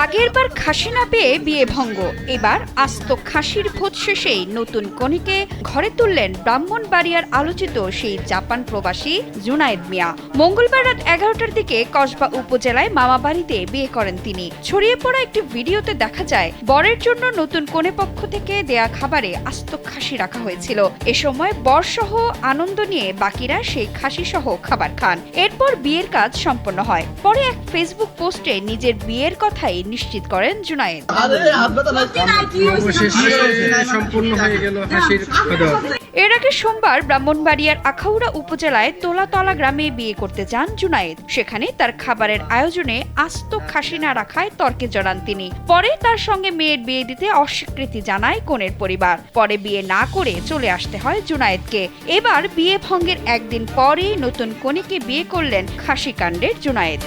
আগেরবার খাসি না পেয়ে বিয়ে ভঙ্গ, এবার আস্ত খাসির ভোজ শেষেই নতুন কনেকে ঘরে তুললেন ব্রাহ্মণবাড়িয়ার আলোচিত সেই জাপান প্রবাসী জুনায়েদ মিয়া। মঙ্গলবার রাত 11টার দিকে কসবা উপজেলায় মামা বাড়িতে বিয়ে করেন তিনি। ছড়িয়ে পড়া একটি ভিডিওতে দেখা যায় বরের জন্য নতুন কনে পক্ষ থেকে দেয়া খাবারে আস্ত খাসি রাখা হয়েছিল। এ সময় বরসহ আনন্দ নিয়ে বাকিরা সেই খাসি সহ খাবার খান। এরপর বিয়ের কাজ সম্পন্ন হয়। পরে এক ফেসবুক পোস্টে নিজের বিয়ের কথাই নিশ্চিত করেন জুনায়েদ। এর আগে সোমবার ব্রাহ্মণবাড়িয়ার আখাউড়া উপজেলায় তোলাতলা গ্রামে বিয়ে করতে যান জুনায়েদ। সেখানে তার খাবারের আয়োজনে আস্ত খাসি না রাখায় তর্কে জড়ান তিনি। পরে তার সঙ্গে মেয়ের বিয়ে দিতে অস্বীকৃতি জানায় কনের পরিবার। পরে বিয়ে না করে চলে আসতে হয় জুনায়েদকে। এবার বিয়ে ভঙ্গের একদিন পরেই নতুন কনেকে বিয়ে করলেন খাসি কাণ্ডের জুনায়েদ।